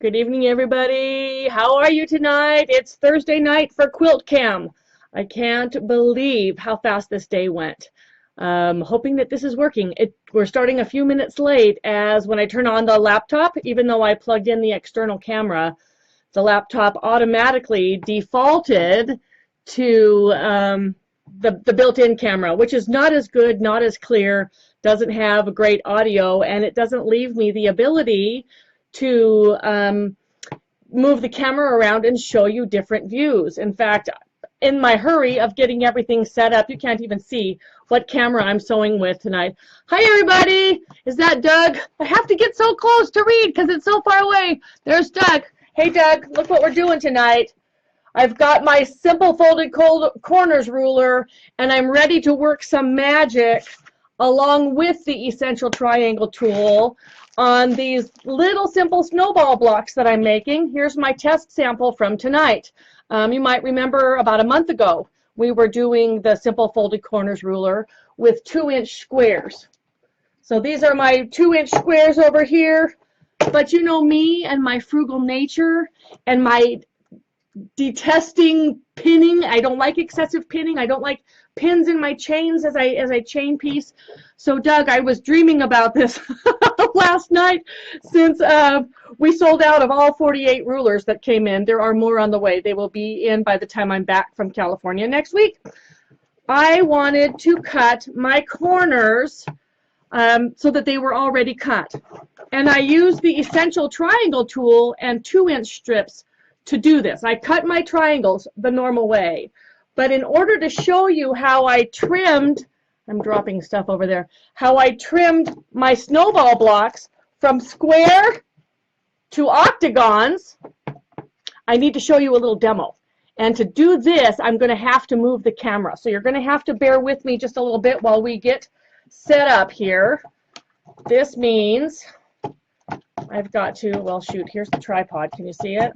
Good evening, everybody. How are you tonight? It's Thursday night for Quilt-Cam. I can't believe how fast this day went. Hoping that this is working. We're starting a few minutes late, as when I turn on the laptop, even though I plugged in the external camera, the laptop automatically defaulted to the built-in camera, which is not as good, not as clear, doesn't have great audio, and it doesn't leave me the ability to move the camera around and show you different views. In fact, in my hurry of getting everything set up, you can't even see what camera I'm sewing with tonight. Hi, everybody. Is that Doug? I have to get so close to read because it's so far away. There's Doug. Hey, Doug, look what we're doing tonight. I've got my simple folded corners ruler, and I'm ready to work some magic along with the essential triangle tool on these little simple snowball blocks that I'm making. Here's my test sample from tonight. You might remember about a month ago we were doing the simple folded corners ruler with 2-inch squares. So these are my 2-inch squares over here, but you know me and my frugal nature and my detesting pinning. I don't like excessive pinning. I don't like pins in my chains as I chain piece. So Doug, I was dreaming about this last night since we sold out of all 48 rulers that came in. There are more on the way. They will be in by the time I'm back from California next week. I wanted to cut my corners so that they were already cut. And I used the essential triangle tool and 2-inch strips to do this. I cut my triangles the normal way. But in order to show you how I trimmed, I'm dropping stuff over there, how I trimmed my snowball blocks from square to octagons, I need to show you a little demo. And to do this, I'm going to have to move the camera. So you're going to have to bear with me just a little bit while we get set up here. This means I've got to, well, shoot, here's the tripod. Can you see it?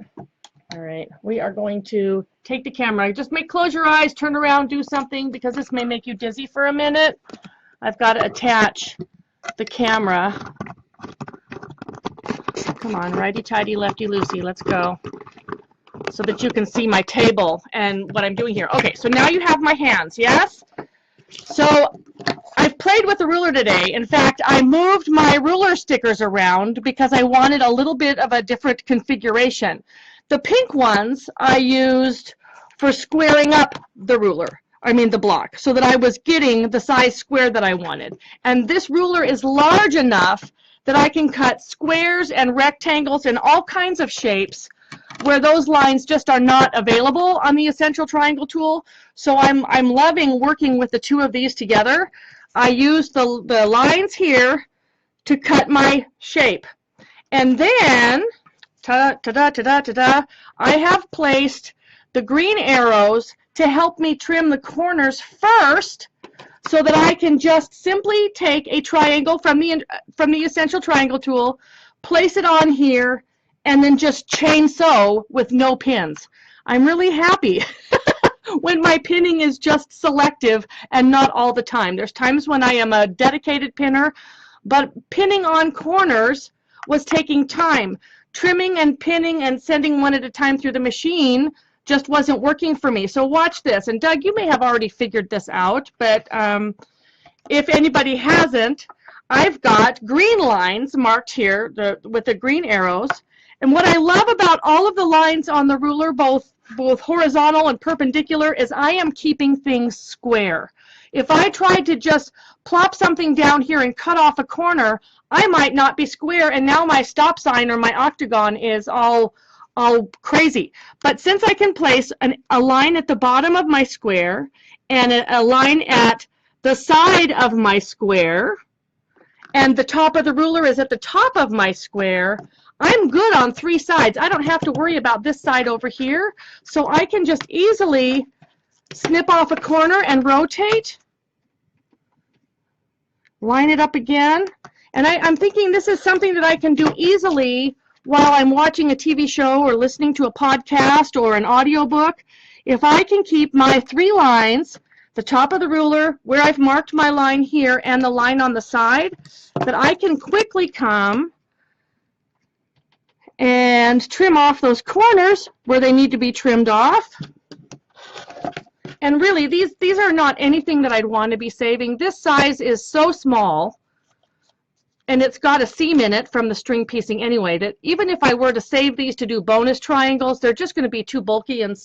All right, we are going to take the camera. Just close your eyes, turn around, do something, because this may make you dizzy for a minute. I've got to attach the camera. Come on, righty-tighty, lefty-loosey, let's go. So that you can see my table and what I'm doing here. Okay, so now you have my hands, yes? So I've played with the ruler today. In fact, I moved my ruler stickers around because I wanted a little bit of a different configuration. The pink ones I used for squaring up the ruler, the block, so that I was getting the size square that I wanted. And this ruler is large enough that I can cut squares and rectangles and all kinds of shapes where those lines just are not available on the essential triangle tool. So I'm loving working with the two of these together. I use the lines here to cut my shape. And then I have placed the green arrows to help me trim the corners first, so that I can just simply take a triangle from the essential triangle tool, place it on here, and then just chain sew with no pins. I'm really happy when my pinning is just selective and not all the time. There's times when I am a dedicated pinner, but pinning on corners was taking time. Trimming and pinning and sending one at a time through the machine just wasn't working for me. So watch this. And Doug, you may have already figured this out, but if anybody hasn't, I've got green lines marked here with the green arrows. And what I love about all of the lines on the ruler, both horizontal and perpendicular, is I am keeping things square. If I tried to just plop something down here and cut off a corner, I might not be square, and now my stop sign or my octagon is all crazy. But since I can place a line at the bottom of my square and a line at the side of my square, and the top of the ruler is at the top of my square, I'm good on 3 sides. I don't have to worry about this side over here, so I can just easily snip off a corner and rotate, line it up again. And I'm thinking this is something that I can do easily while I'm watching a TV show or listening to a podcast or an audiobook. If I can keep my 3 lines, the top of the ruler, where I've marked my line here, and the line on the side, that I can quickly come and and trim off those corners where they need to be trimmed off. And really, these are not anything that I'd want to be saving. This size is so small, and it's got a seam in it from the string piecing anyway, that even if I were to save these to do bonus triangles, they're just going to be too bulky and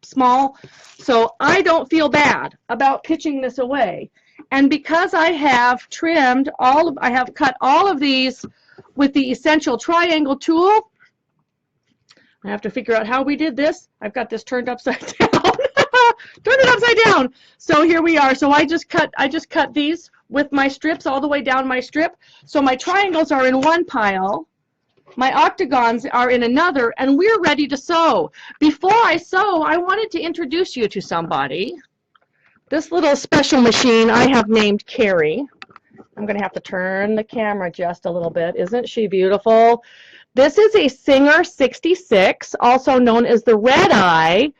small. So I don't feel bad about pitching this away. And because I have trimmed I have cut all of these with the Essential Triangle tool. I have to figure out how we did this. I've got this turned upside down. Turn it upside down. So here we are. So I just cut these with my strips all the way down my strip. So my triangles are in one pile. My octagons are in another, and we're ready to sew. Before I sew, I wanted to introduce you to somebody. This little special machine I have named Carrie. I'm going to have to turn the camera just a little bit. Isn't she beautiful? This is a Singer 66, also known as the Red Eye.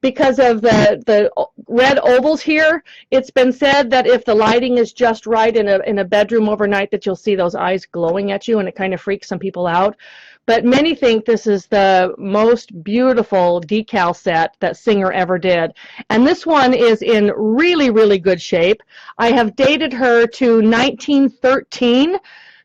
Because of the red ovals here, it's been said that if the lighting is just right in a bedroom overnight, that you'll see those eyes glowing at you, and it kind of freaks some people out. But many think this is the most beautiful decal set that Singer ever did. And this one is in really, really good shape. I have dated her to 1913.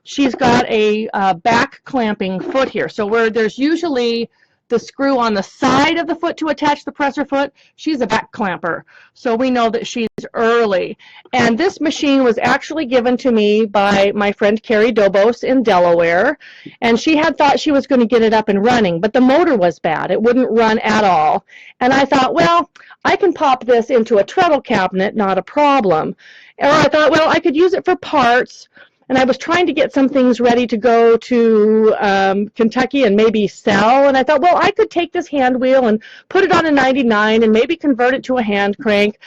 She's got a back clamping foot here. So where there's usually the screw on the side of the foot to attach the presser foot, she's a back clamper. So we know that she's early. And this machine was actually given to me by my friend Carrie Dobos in Delaware. And she had thought she was going to get it up and running, but the motor was bad. It wouldn't run at all. And I thought, well, I can pop this into a treadle cabinet, not a problem. Or I thought, well, I could use it for parts. And I was trying to get some things ready to go to Kentucky and maybe sell. And I thought, well, I could take this hand wheel and put it on a 99 and maybe convert it to a hand crank.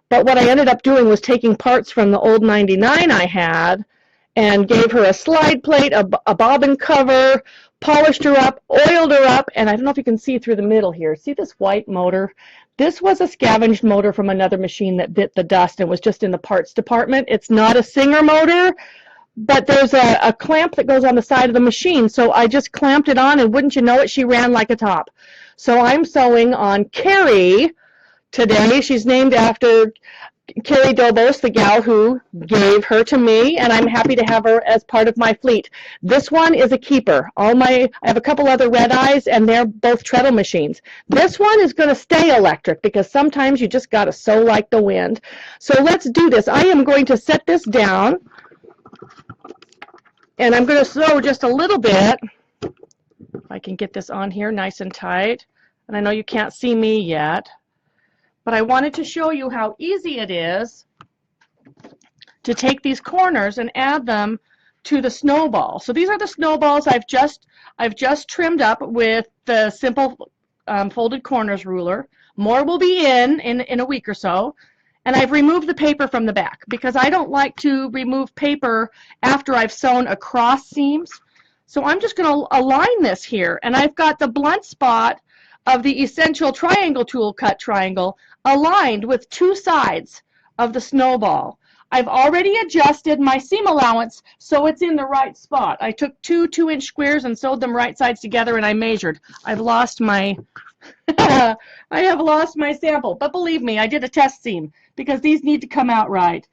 But what I ended up doing was taking parts from the old 99 I had and gave her a slide plate, a bobbin cover, polished her up, oiled her up. And I don't know if you can see through the middle here. See this white motor? This was a scavenged motor from another machine that bit the dust and was just in the parts department. It's not a Singer motor. But there's a clamp that goes on the side of the machine, so I just clamped it on, and wouldn't you know it, she ran like a top. So I'm sewing on Carrie today. She's named after Carrie Dobos, the gal who gave her to me, and I'm happy to have her as part of my fleet. This one is a keeper. I have a couple other Red Eyes, and they're both treadle machines. This one is going to stay electric because sometimes you just got to sew like the wind. So let's do this. I am going to set this down. And I'm going to sew just a little bit. If I can get this on here nice and tight. And I know you can't see me yet. But I wanted to show you how easy it is to take these corners and add them to the snowball. So these are the snowballs I've just trimmed up with the simple folded corners ruler. More will be in a week or so. And I've removed the paper from the back because I don't like to remove paper after I've sewn across seams. So I'm just going to align this here. And I've got the blunt spot of the Essential Triangle tool cut triangle aligned with two sides of the snowball. I've already adjusted my seam allowance so it's in the right spot. I took two 2-inch squares and sewed them right sides together, and I measured. I've lost my I have lost my sample, but believe me, I did a test seam because these need to come out right.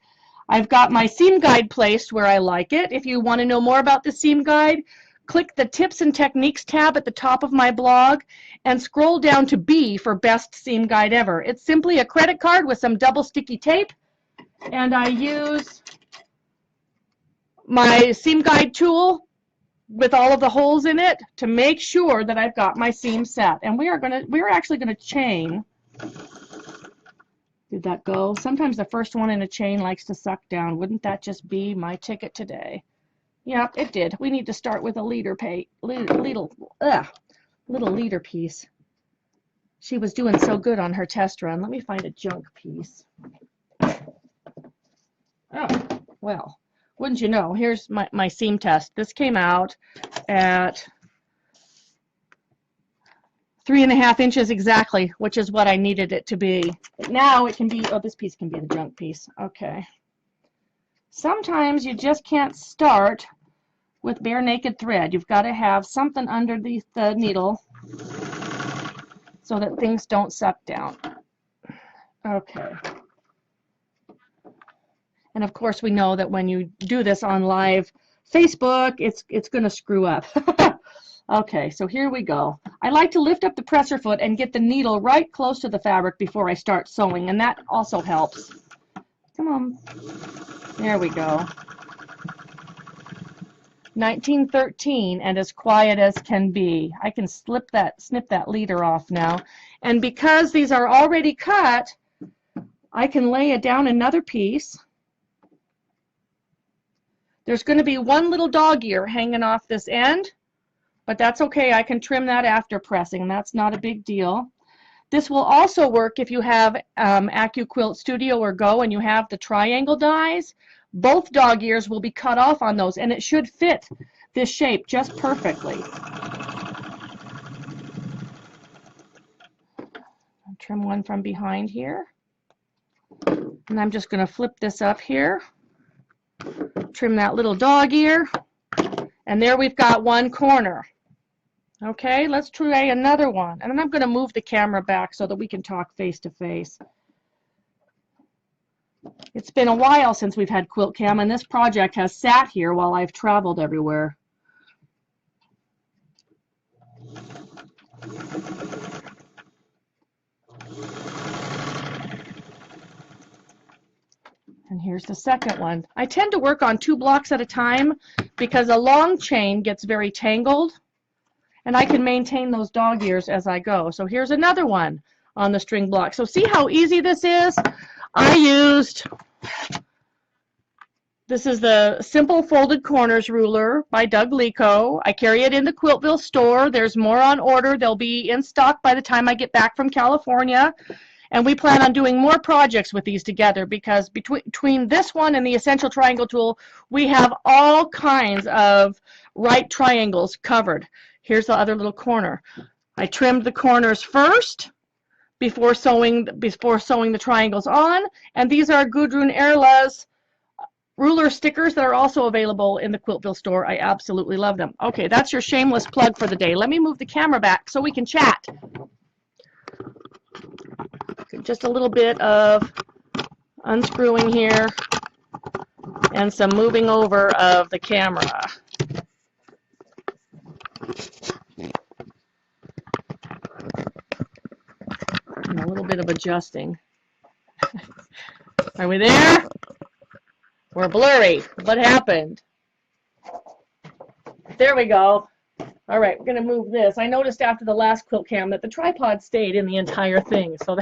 I've got my seam guide placed where I like it. If you want to know more about the seam guide, click the Tips and Techniques tab at the top of my blog and scroll down to B for Best Seam Guide Ever. It's simply a credit card with some double sticky tape, and I use my seam guide tool with all of the holes in it to make sure that I've got my seam set. And we're actually gonna chain. Did that go? Sometimes the first one in a chain likes to suck down. Wouldn't that just be my ticket today? Yeah, it did. We need to start with a little leader piece. She was doing so good on her test run. Let me find a junk piece. Oh, well. Wouldn't you know, here's my seam test. This came out at 3.5 inches exactly, which is what I needed it to be. But now it can be, oh, this piece can be the junk piece. Okay. Sometimes you just can't start with bare naked thread. You've got to have something underneath the needle so that things don't suck down. Okay. And of course we know that when you do this on live Facebook, it's going to screw up. Okay, so here we go. I like to lift up the presser foot and get the needle right close to the fabric before I start sewing, and that also helps. Come on. There we go. 1913 and as quiet as can be. I can snip that leader off now. And because these are already cut, I can lay it down another piece. There's going to be one little dog ear hanging off this end, but that's okay. I can trim that after pressing. That's not a big deal. This will also work if you have AccuQuilt Studio or Go and you have the triangle dies. Both dog ears will be cut off on those, and it should fit this shape just perfectly. I'll trim one from behind here. And I'm just going to flip this up here. Trim that little dog ear. And there we've got one corner. Okay, let's try another one. And then I'm going to move the camera back so that we can talk face to face. It's been a while since we've had Quilt-Cam, and this project has sat here while I've traveled everywhere. And here's the second one. I tend to work on 2 blocks at a time because a long chain gets very tangled, and I can maintain those dog ears as I go. So here's another one on the string block. So see how easy this is? This is the Simple Folded Corners ruler by Doug Lico. I carry it in the Quiltville store. There's more on order. They'll be in stock by the time I get back from California. And we plan on doing more projects with these together because between this one and the Essential Triangle tool, we have all kinds of right triangles covered. Here's the other little corner. I trimmed the corners first before sewing the triangles on, and these are Gudrun Erla's ruler stickers that are also available in the Quiltville store. I absolutely love them. Okay, that's your shameless plug for the day. Let me move the camera back so we can chat. Just a little bit of unscrewing here and some moving over of the camera. And a little bit of adjusting. Are we there? We're blurry. What happened? There we go. All right, we're going to move this. I noticed after the last Quilt-Cam that the tripod stayed in the entire thing, so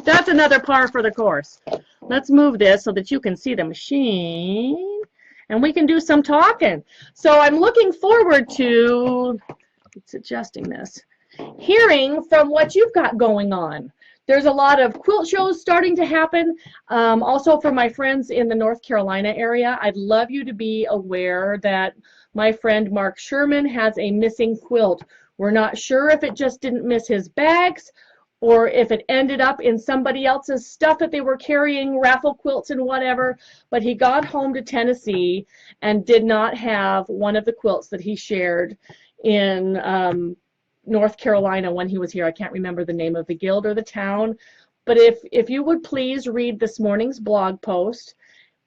that's another par for the course. Let's move this so that you can see the machine, and we can do some talking. So I'm looking forward to, it's adjusting this, hearing from what you've got going on. There's a lot of quilt shows starting to happen. Also for my friends in the North Carolina area, I'd love you to be aware that my friend Mark Sherman has a missing quilt. We're not sure if it just didn't miss his bags or if it ended up in somebody else's stuff that they were carrying, raffle quilts and whatever, but he got home to Tennessee and did not have one of the quilts that he shared in North Carolina when he was here. I can't remember the name of the guild or the town, but if you would please read this morning's blog post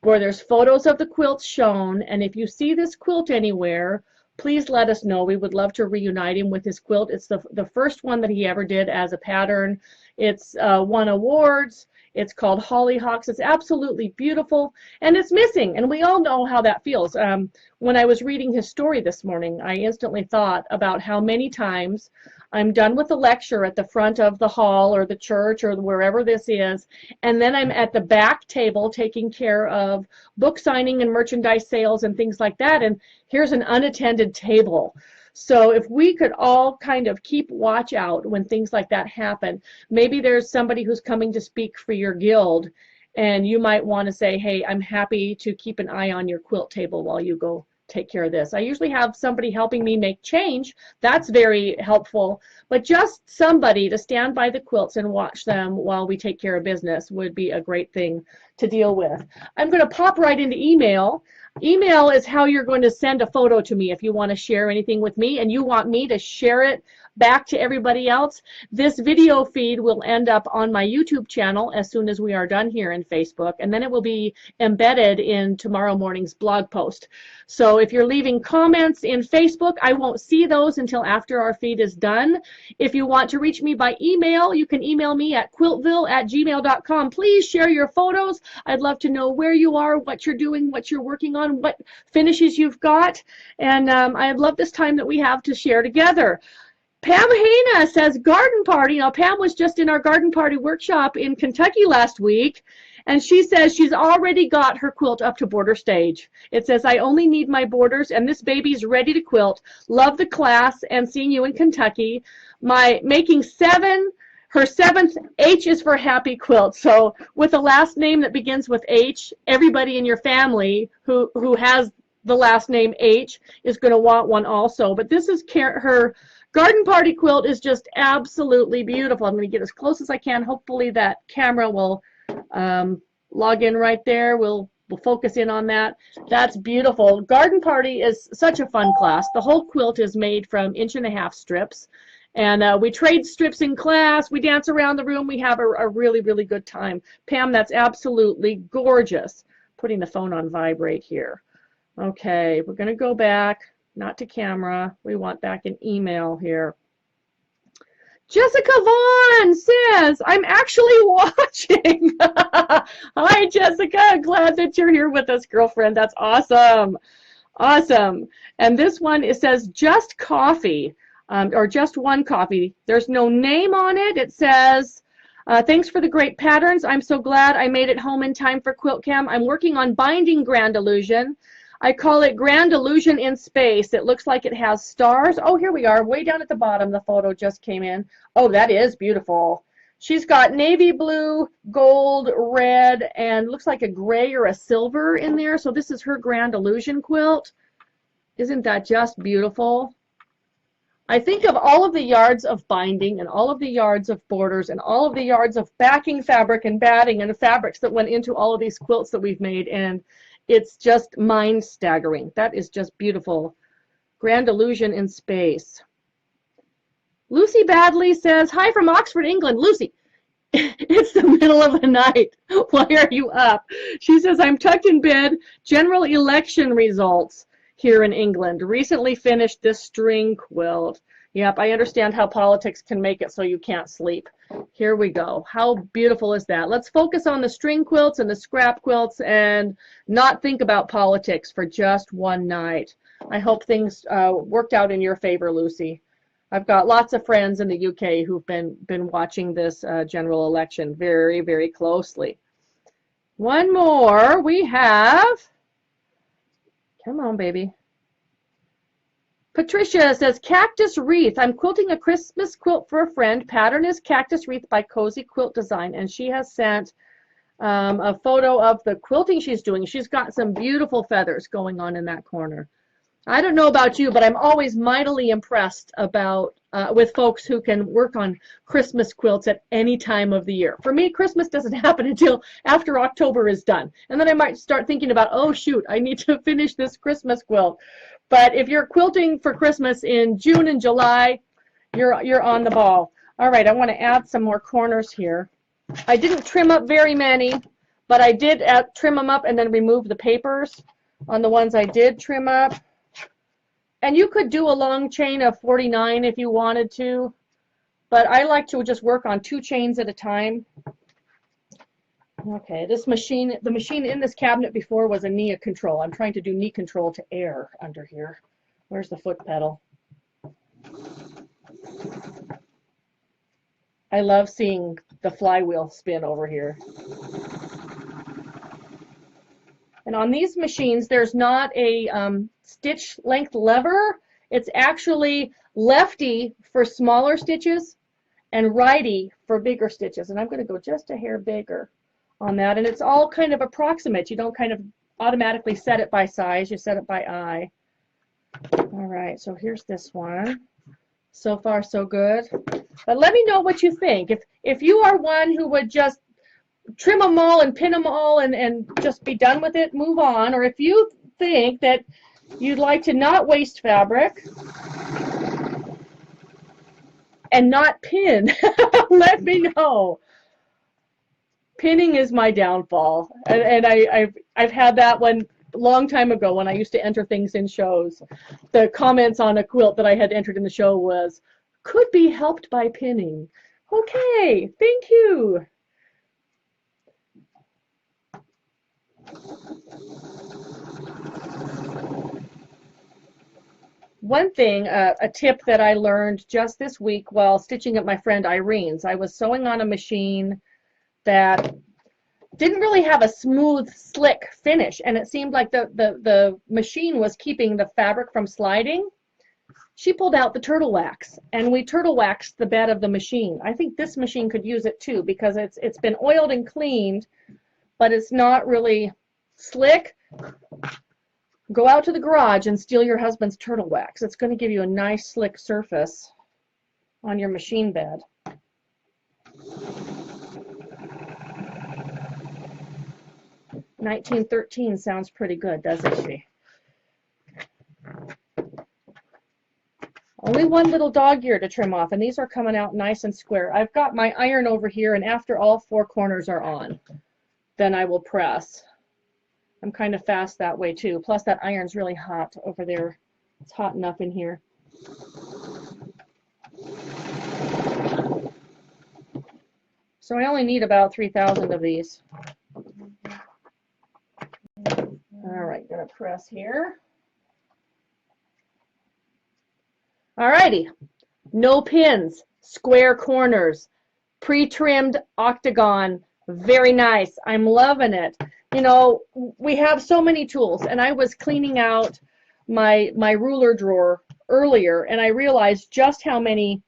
where there's photos of the quilts shown, and if you see this quilt anywhere, please let us know. We would love to reunite him with his quilt. It's the first one that he ever did as a pattern. It's won awards. It's called Hollyhocks. It's absolutely beautiful, and it's missing, and we all know how that feels. When I was reading his story this morning, I instantly thought about how many times I'm done with the lecture at the front of the hall or the church or wherever this is, and then I'm at the back table taking care of book signing and merchandise sales and things like that, and here's an unattended table. So if we could all kind of keep watch out when things like that happen, maybe there's somebody who's coming to speak for your guild, and you might want to say, hey, I'm happy to keep an eye on your quilt table while you go take care of this. I usually have somebody helping me make change. That's very helpful. But just somebody to stand by the quilts and watch them while we take care of business would be a great thing to deal with. I'm going to pop right into email. Email is how you're going to send a photo to me if you want to share anything with me and you want me to share it back to everybody else. This video feed will end up on my YouTube channel as soon as we are done here in Facebook, and then it will be embedded in tomorrow morning's blog post. So if you're leaving comments in Facebook, I won't see those until after our feed is done. If you want to reach me by email, you can email me at quiltville@gmail.com. Please share your photos. I'd love to know where you are, what you're doing, what you're working on, what finishes you've got, and I love this time that we have to share together. Pam Hana says garden party. Now, Pam was just in our garden party workshop in Kentucky last week, and she says she's already got her quilt up to border stage. It says, I only need my borders, and this baby's ready to quilt. Love the class and seeing you in Kentucky. Making 7, her 7th, H is for happy quilt. So with a last name that begins with H, everybody in your family who has the last name H is going to want one also. But this is her garden party quilt is just absolutely beautiful. I'm going to get as close as I can. Hopefully that camera will log in right there. We'll focus in on that. That's beautiful. Garden party is such a fun class. The whole quilt is made from 1.5-inch strips. And we trade strips in class. We dance around the room. We have a really, really good time. Pam, that's absolutely gorgeous. Putting the phone on vibrate here. Okay, we're going to go back. Not to camera. We want back an email here. Jessica Vaughn says, I'm actually watching. Hi, Jessica. Glad that you're here with us, girlfriend. That's awesome. Awesome. And this one, it says just coffee, or just one coffee. There's no name on it. It says, thanks for the great patterns. I'm so glad I made it home in time for Quilt-Cam. I'm working on binding Grand Illusion. I call it Grand Illusion in Space. It looks like it has stars. Oh, here we are, way down at the bottom. The photo just came in. Oh, that is beautiful. She's got navy blue, gold, red, and looks like a gray or a silver in there. So this is her Grand Illusion quilt. Isn't that just beautiful? I think of all of the yards of binding and all of the yards of borders and all of the yards of backing fabric and batting and fabrics that went into all of these quilts that we've made, and it's just mind-staggering. That is just beautiful. Grand Illusion in Space. Lucy Badley says, hi from Oxford, England. Lucy, it's the middle of the night. Why are you up? She says, I'm tucked in bed. General election results here in England. Recently finished this string quilt. Yep, I understand how politics can make it so you can't sleep. Here we go. How beautiful is that? Let's focus on the string quilts and the scrap quilts and not think about politics for just one night. I hope things worked out in your favor, Lucy. I've got lots of friends in the UK who've been watching this general election very, very closely. One more. We have, come on, baby. Patricia says, Cactus Wreath. I'm quilting a Christmas quilt for a friend. Pattern is Cactus Wreath by Cozy Quilt Design. And she has sent a photo of the quilting she's doing. She's got some beautiful feathers going on in that corner. I don't know about you, but I'm always mightily impressed about with folks who can work on Christmas quilts at any time of the year. For me, Christmas doesn't happen until after October is done. And then I might start thinking about, oh, shoot, I need to finish this Christmas quilt. But if you're quilting for Christmas in June and July, you're on the ball. All right, I want to add some more corners here. I didn't trim up very many, but I did trim them up and then remove the papers on the ones I did trim up. And you could do a long chain of 49 if you wanted to, but I like to just work on 2 chains at a time. Okay, this machine, the machine in this cabinet before was a knee control. I'm trying to do knee control to air under here. Where's the foot pedal? I love seeing the flywheel spin over here. And on these machines, there's not a stitch length lever. It's actually lefty for smaller stitches and righty for bigger stitches. And I'm going to go just a hair bigger on that, and it's all kind of approximate. You don't kind of automatically set it by size, you set it by eye. All right, so here's this one. So far, so good. But let me know what you think. If you are one who would just trim them all and pin them all and just be done with it, move on. Or if you think that you'd like to not waste fabric and not pin, let me know. Pinning is my downfall, and I've had that one a long time ago when I used to enter things in shows. The comments on a quilt that I had entered in the show was, could be helped by pinning. Okay, thank you. One thing, a tip that I learned just this week while stitching at my friend Irene's, I was sewing on a machine that didn't really have a smooth, slick finish, and it seemed like the machine was keeping the fabric from sliding. She pulled out the turtle wax, and we turtle waxed the bed of the machine. I think this machine could use it too, because it's been oiled and cleaned, but it's not really slick. Go out to the garage and steal your husband's turtle wax. It's going to give you a nice slick surface on your machine bed. $19.13 sounds pretty good, doesn't she? Only one little dog ear to trim off, and these are coming out nice and square. I've got my iron over here, and after all 4 corners are on, then I will press. I'm kind of fast that way too. Plus that iron's really hot over there. It's hot enough in here. So I only need about 3,000 of these. All right, gonna press here. All righty, no pins, square corners, pre-trimmed octagon. Very nice. I'm loving it. You know, we have so many tools, and I was cleaning out my ruler drawer earlier, and I realized just how many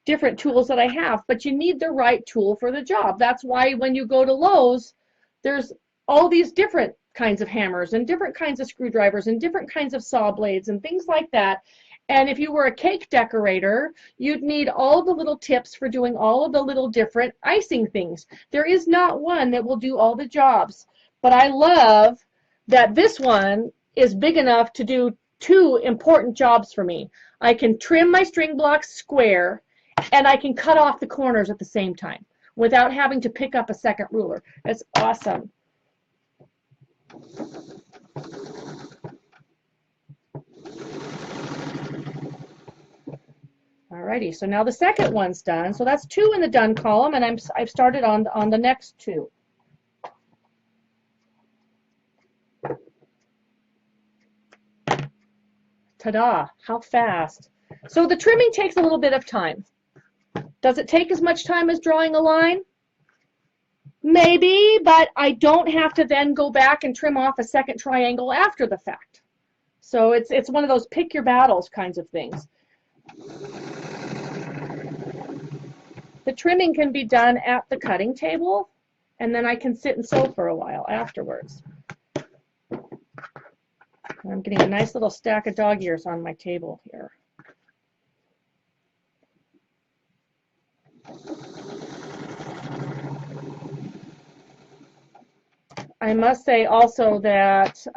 different tools that I have, but you need the right tool for the job. That's why when you go to Lowe's, there's all these different kinds of hammers and different kinds of screwdrivers and different kinds of saw blades and things like that. And if you were a cake decorator, you'd need all the little tips for doing all of the little different icing things. There is not one that will do all the jobs. But I love that this one is big enough to do 2 important jobs for me. I can trim my string blocks square, and I can cut off the corners at the same time without having to pick up a second ruler. That's awesome. Alrighty, so now the second one's done. So that's 2 in the done column, and I've started on the next 2. Ta-da, how fast. So the trimming takes a little bit of time. Does it take as much time as drawing a line? Maybe, but I don't have to then go back and trim off a second triangle after the fact. So it's one of those pick your battles kinds of things. The trimming can be done at the cutting table, and then I can sit and sew for a while afterwards. I'm getting a nice little stack of dog ears on my table here. I must say also that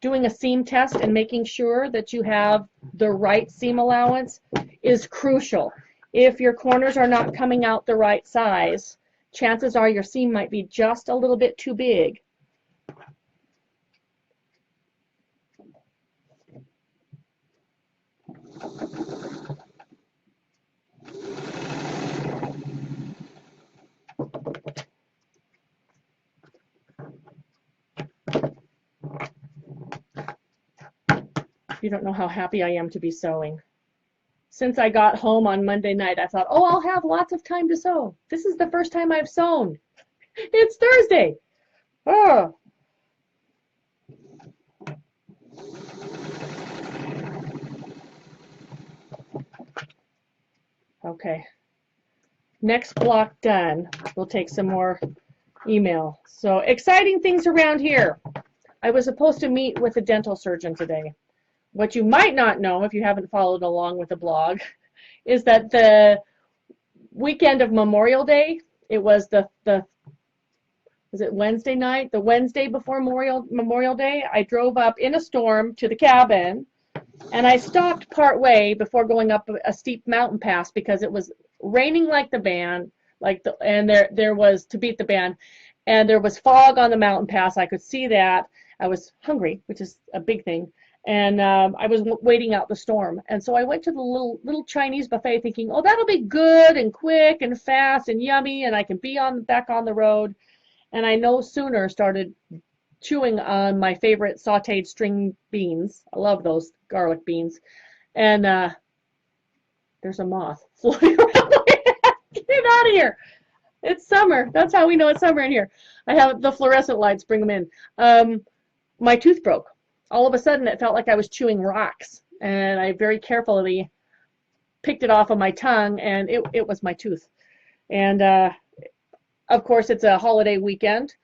doing a seam test and making sure that you have the right seam allowance is crucial. If your corners are not coming out the right size, chances are your seam might be just a little bit too big. You don't know how happy I am to be sewing. Since I got home on Monday night, I thought, oh, I'll have lots of time to sew. This is the first time I've sewn. It's Thursday. Oh. Okay. Next block done. We'll take some more email. So exciting things around here. I was supposed to meet with a dental surgeon today. what you might not know if you haven't followed along with the blog is that the weekend of Memorial Day, it was was it Wednesday night? The Wednesday before Memorial Day, I drove up in a storm to the cabin, and I stopped part way before going up a steep mountain pass because it was raining like the band, and there was to beat the band, and there was fog on the mountain pass. I could see that. I was hungry, which is a big thing, and I was waiting out the storm. And so I went to the little Chinese buffet, thinking, oh, that'll be good and quick and fast and yummy, and I can be back on the road. And I no sooner started chewing on my favorite sauteed string beans. I love those garlic beans. And there's a moth floating around my head. Get out of here. It's summer. That's how we know it's summer in here. I have the fluorescent lights, bring them in. My tooth broke. All of a sudden, it felt like I was chewing rocks. And I very carefully picked it off of my tongue, and it was my tooth. And of course, it's a holiday weekend,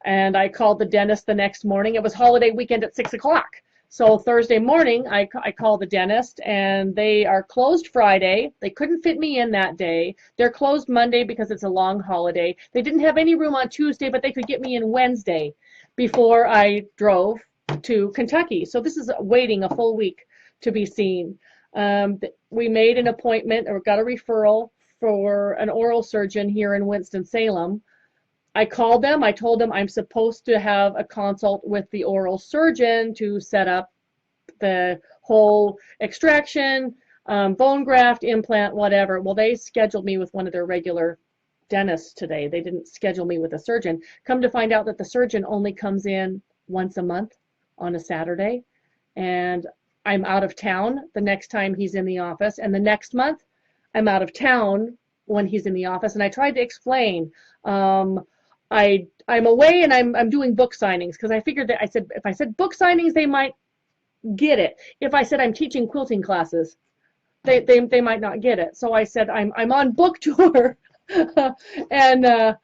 and I called the dentist the next morning. It was holiday weekend at 6 o'clock. So Thursday morning, I called the dentist, and they are closed Friday. They couldn't fit me in that day. They're closed Monday because it's a long holiday. They didn't have any room on Tuesday, but they could get me in Wednesday before I drove to Kentucky. So this is waiting a full week to be seen. We made an appointment or got a referral for an oral surgeon here in Winston-Salem. I called them. I told them I'm supposed to have a consult with the oral surgeon to set up the whole extraction, bone graft, implant, whatever. Well, they scheduled me with one of their regular dentists today. They didn't schedule me with a surgeon. Come to find out that the surgeon only comes in once a month on a Saturday, and I'm out of town the next time he's in the office, and the next month I'm out of town when he's in the office. And I tried to explain, I'm away and I'm doing book signings, because I figured that if I said book signings, they might get it. If I said I'm teaching quilting classes, they might not get it. So I said I'm on book tour, and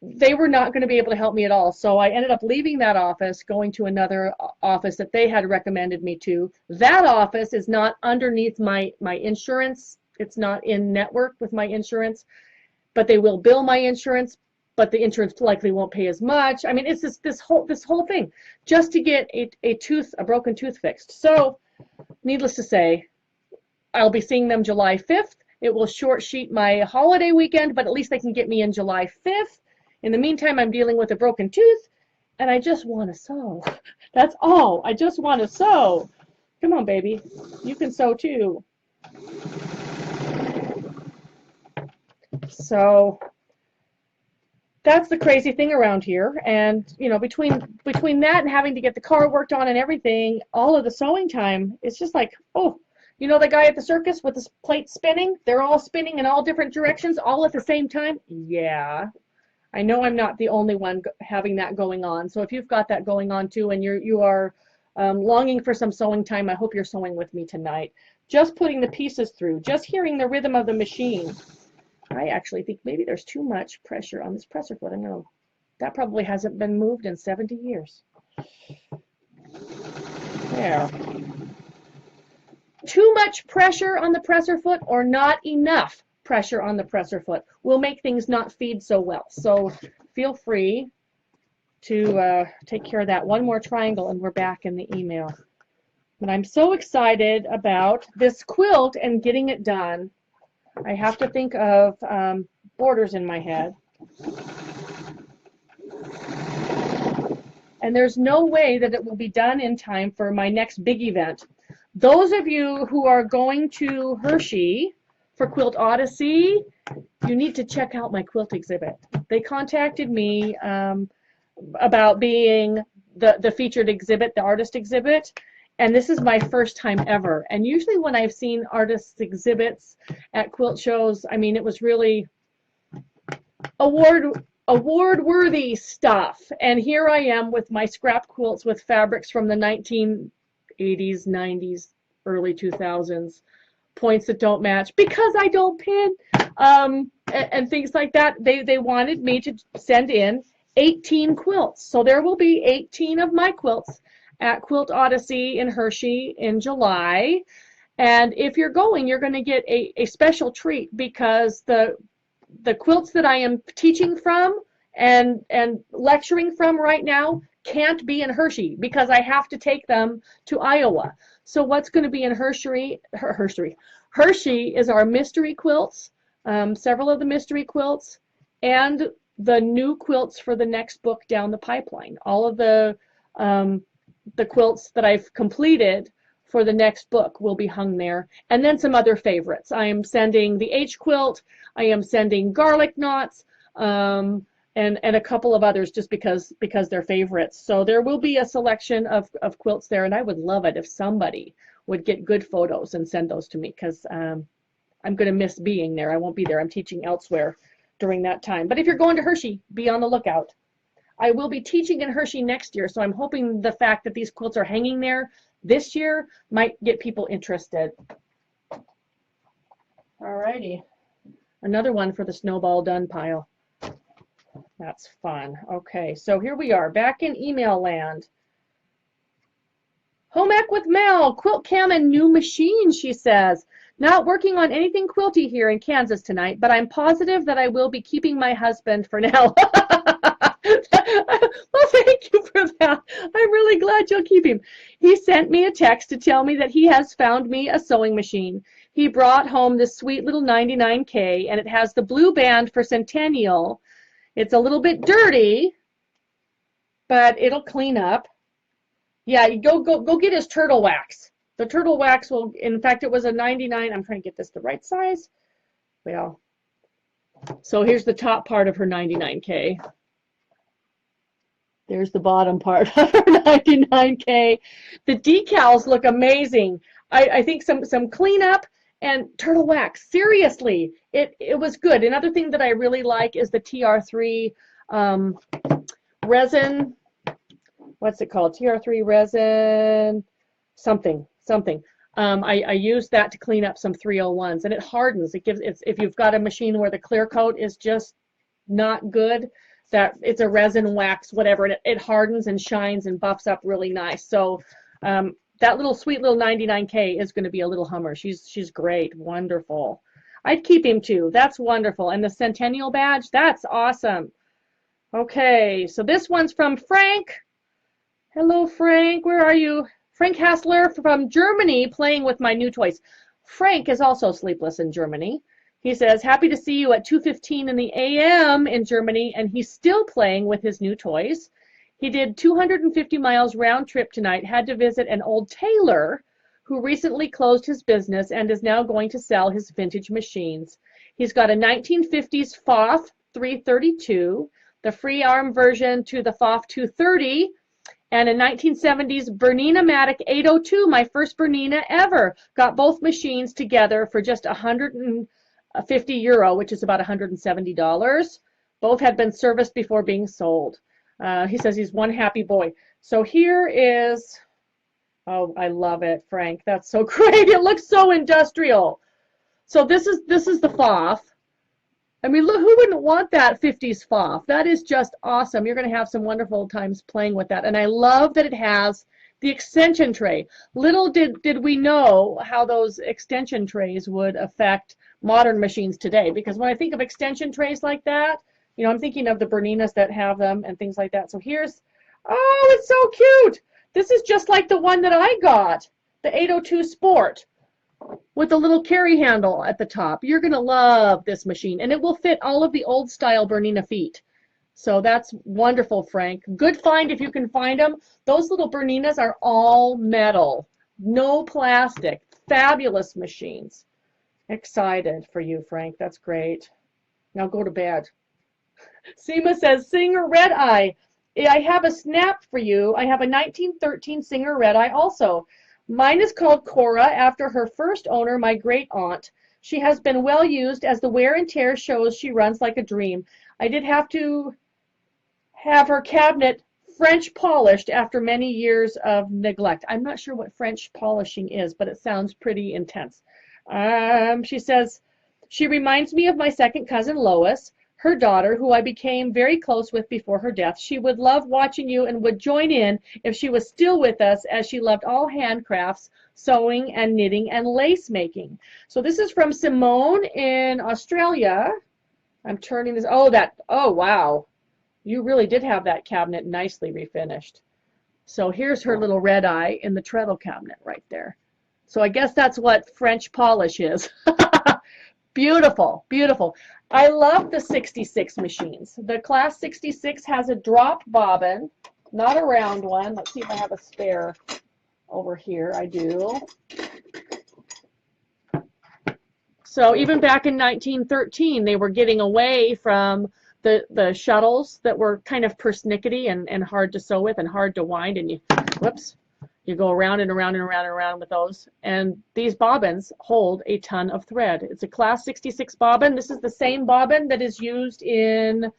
they were not going to be able to help me at all. So I ended up leaving that office, going to another office that they had recommended me to. That office is not underneath my insurance. It's not in network with my insurance, but they will bill my insurance, but the insurance likely won't pay as much. I mean, it's this whole thing just to get a broken tooth fixed. So needless to say, I'll be seeing them July 5th. It will short sheet my holiday weekend, but at least they can get me in July 5th. In the meantime, I'm dealing with a broken tooth, and I just want to sew. That's all. I just want to sew. Come on, baby. You can sew too. So that's the crazy thing around here. And you know, between that and having to get the car worked on and everything, all of the sewing time, it's just like, oh, you know the guy at the circus with his plate spinning? They're all spinning in all different directions, all at the same time? Yeah. I know I'm not the only one having that going on. So if you've got that going on too, and you are longing for some sewing time, I hope you're sewing with me tonight. Just putting the pieces through, just hearing the rhythm of the machine. I actually think maybe there's too much pressure on this presser foot. I know that probably hasn't been moved in 70 years. There. Too much pressure on the presser foot or not enough pressure on the presser foot will make things not feed so well. So feel free to take care of that. One more triangle and we're back in the email. But I'm so excited about this quilt and getting it done. I have to think of borders in my head. And there's no way that it will be done in time for my next big event. Those of you who are going to Hershey for Quilt Odyssey, you need to check out my quilt exhibit. They contacted me about being the featured exhibit, the artist exhibit, and this is my first time ever. And usually when I've seen artists exhibits at quilt shows, I mean, it was really award-worthy stuff. And here I am with my scrap quilts with fabrics from the 1980s, 90s, early 2000s. Points that don't match because I don't pin, and things like that. They wanted me to send in 18 quilts. So there will be 18 of my quilts at Quilt Odyssey in Hershey in July. And if you're going, you're going to get a special treat because the quilts that I am teaching from and lecturing from right now can't be in Hershey because I have to take them to Iowa. So what's going to be in Hershey is our mystery quilts, several of the mystery quilts, and the new quilts for the next book down the pipeline. All of the quilts that I've completed for the next book will be hung there, and then some other favorites. I am sending the H quilt, I am sending garlic knots, and a couple of others just because they're favorites. So there will be a selection of quilts there, and I would love it if somebody would get good photos and send those to me because I'm going to miss being there. I won't be there. I'm teaching elsewhere during that time. But if you're going to Hershey, be on the lookout. I will be teaching in Hershey next year, so I'm hoping the fact that these quilts are hanging there this year might get people interested. Alrighty, another one for the snowball done pile. That's fun. Okay, so here we are back in email land. Home ec with Mel, Quilt-Cam and new machine, she says. Not working on anything quilty here in Kansas tonight, but I'm positive that I will be keeping my husband for now. Well, thank you for that. I'm really glad you'll keep him. He sent me a text to tell me that he has found me a sewing machine. He brought home this sweet little 99K, and it has the blue band for Centennial. It's a little bit dirty, but it'll clean up. Yeah, you go get his turtle wax. The turtle wax will, in fact, it was a 99. I'm trying to get this the right size. Well, so here's the top part of her 99K. There's the bottom part of her 99K. The decals look amazing. I think some cleanup and turtle wax. Seriously, it was good. Another thing that I really like is the TR3 resin. What's it called? TR3 resin something. I use that to clean up some 301s, and it hardens. It gives if you've got a machine where the clear coat is just not good, that it's a resin wax, whatever, and it hardens and shines and buffs up really nice. So that little sweet little 99K is going to be a little hummer. She's great, wonderful. I'd keep him too. That's wonderful. And the Centennial badge, that's awesome. Okay, so this one's from Frank. Hello, Frank. Where are you? Frank Hassler from Germany, playing with my new toys. Frank is also sleepless in Germany. He says, happy to see you at 2:15 in the a.m. in Germany, and he's still playing with his new toys. He did 250 miles round trip tonight, had to visit an old tailor who recently closed his business and is now going to sell his vintage machines. He's got a 1950s Pfaff 332, the free arm version to the Pfaff 230, and a 1970s Bernina-Matic 802, my first Bernina ever. Got both machines together for just €150, which is about $170. Both had been serviced before being sold. He says he's one happy boy. So here is, oh, I love it, Frank. That's so great. It looks so industrial. So this is the Pfaff. I mean, look, who wouldn't want that 50s Pfaff? That is just awesome. You're going to have some wonderful times playing with that. And I love that it has the extension tray. Little did we know how those extension trays would affect modern machines today. Because when I think of extension trays like that, you know, I'm thinking of the Berninas that have them and things like that. So here's, oh, it's so cute. This is just like the one that I got, the 802 Sport, with the little carry handle at the top. You're going to love this machine, and it will fit all of the old style Bernina feet. So that's wonderful, Frank. Good find if you can find them. Those little Berninas are all metal, no plastic. Fabulous machines. Excited for you, Frank. That's great. Now go to bed. Seema says, Singer Red Eye. I have a snap for you. I have a 1913 Singer Red Eye also. Mine is called Cora after her first owner, my great aunt. She has been well used as the wear and tear shows she runs like a dream. I did have to have her cabinet French polished after many years of neglect. I'm not sure what French polishing is, but it sounds pretty intense. She says, she reminds me of my second cousin Lois. her daughter, who I became very close with before her death. She would love watching you and would join in if she was still with us, as she loved all handcrafts, sewing and knitting and lace making. So this is from Simone in Australia. I'm turning this. Oh, wow. You really did have that cabinet nicely refinished. So here's her little red eye in the treadle cabinet right there. So I guess that's what French polish is. Beautiful, beautiful. I love the 66 machines. The class 66 has a drop bobbin, not a round one. Let's see if I have a spare over here. I do. So even back in 1913, they were getting away from the shuttles that were kind of persnickety and hard to sew with and hard to wind, and you go around and around and around and around with those. And these bobbins hold a ton of thread. It's a class 66 bobbin. This is the same bobbin that is used in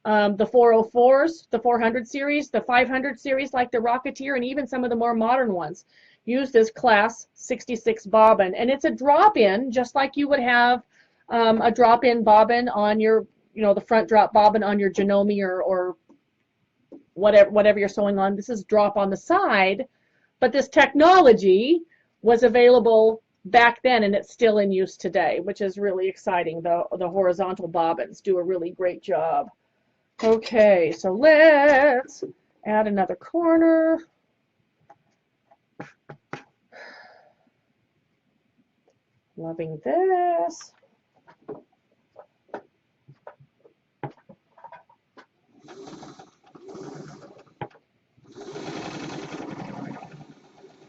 the 404s, the 400 series, the 500 series like the Rocketeer, and even some of the more modern ones use this class 66 bobbin. And it's a drop-in, just like you would have a drop-in bobbin on your, the front drop bobbin on your Janome or whatever you're sewing on. This is drop on the side. But this technology was available back then, and it's still in use today, which is really exciting. The horizontal bobbins do a really great job. Okay, so let's add another corner. Loving this.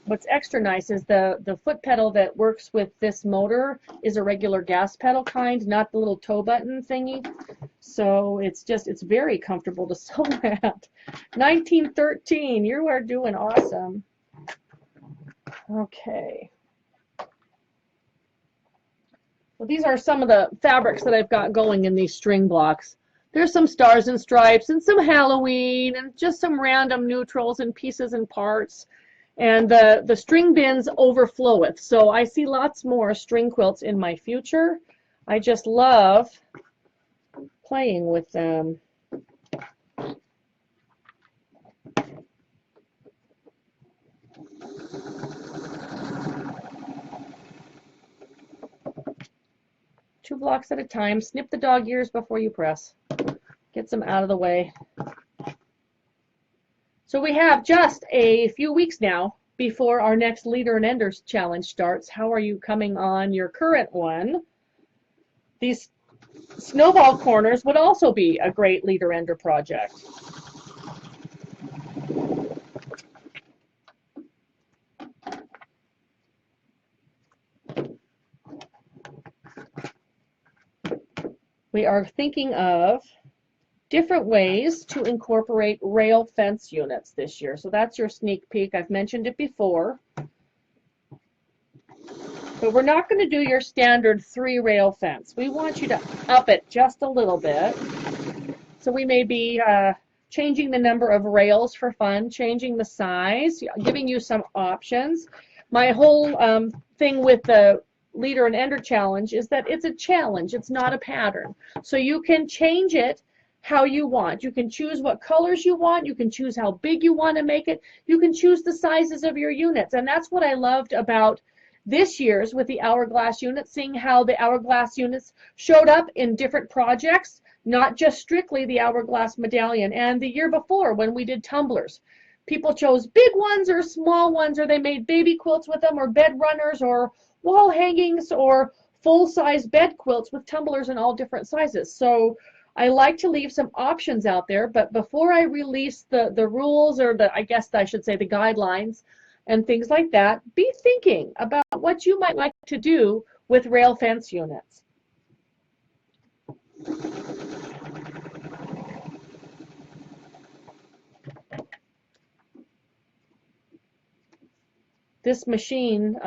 What's extra nice is the foot pedal that works with this motor is a regular gas pedal kind, not the little toe button thingy. So it's very comfortable to sew at. 1913, you are doing awesome. Okay. Well, these are some of the fabrics that I've got going in these string blocks. There's some stars and stripes and some Halloween and just some random neutrals and pieces and parts. And the string bins overfloweth. So I see lots more string quilts in my future. I just love playing with them. Two blocks at a time. Snip the dog ears before you press. Get them out of the way. So we have just a few weeks now before our next Leader and Enders challenge starts. How are you coming on your current one? These snowball corners would also be a great Leader Ender project. We are thinking of different ways to incorporate rail fence units this year. So that's your sneak peek. I've mentioned it before. But we're not going to do your standard 3-rail fence. We want you to up it just a little bit. So we may be changing the number of rails for fun, changing the size, giving you some options. My whole thing with the Leader and Ender challenge is that it's a challenge. It's not a pattern. So you can change it how you want. You can choose what colors you want. You can choose how big you want to make it. You can choose the sizes of your units. And that's what I loved about this year's with the hourglass units, seeing how the hourglass units showed up in different projects, not just strictly the hourglass medallion. And the year before when we did tumblers, people chose big ones or small ones, or they made baby quilts with them, or bed runners, or wall hangings, or full-size bed quilts with tumblers in all different sizes. So I like to leave some options out there, but before I release the rules, or I guess I should say the guidelines and things like that, be thinking about what you might like to do with rail fence units. This machine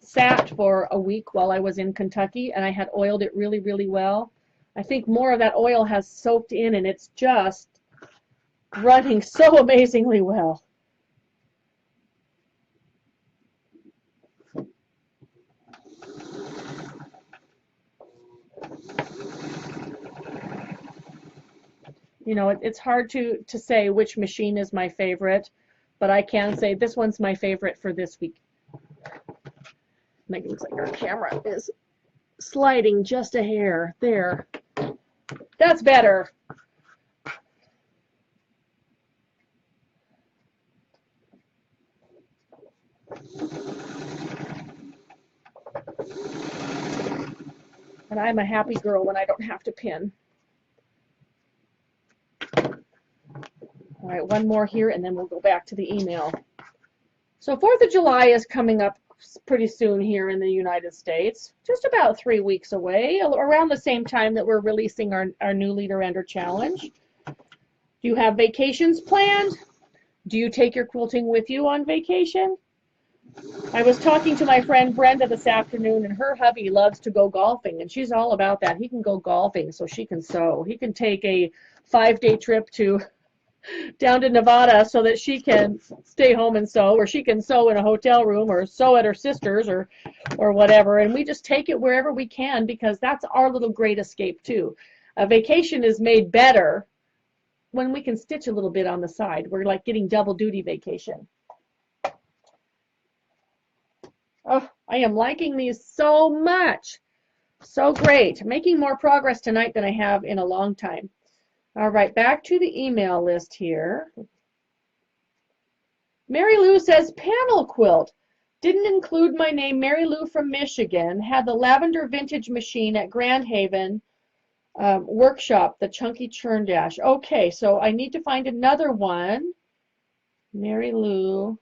sat for a week while I was in Kentucky, and I had oiled it really, really well. I think more of that oil has soaked in, and it's just running so amazingly well. You know, it's hard to say which machine is my favorite, but I can say this one's my favorite for this week. It looks like our camera is sliding just a hair. There. That's better. And I'm a happy girl when I don't have to pin. All right, one more here, and then we'll go back to the email. So 4th of July is coming up pretty soon here in the United States, just about 3 weeks away, around the same time that we're releasing our new Leader Ender Challenge. Do you have vacations planned? Do you take your quilting with you on vacation? I was talking to my friend Brenda this afternoon, and her hubby loves to go golfing, and she's all about that. He can go golfing so she can sew. He can take a 5-day trip down to Nevada so that she can stay home and sew, or she can sew in a hotel room or sew at her sister's or whatever. And we just take it wherever we can because that's our little great escape too. A vacation is made better when we can stitch a little bit on the side. We're like getting double duty vacation. Oh, I am liking these so much. So great. Making more progress tonight than I have in a long time. All right, back to the email list here. Mary Lou says, panel quilt. Didn't include my name. Mary Lou from Michigan. Had the lavender vintage machine at Grand Haven workshop, the chunky churn dash. Okay, so I need to find another one. Mary Lou.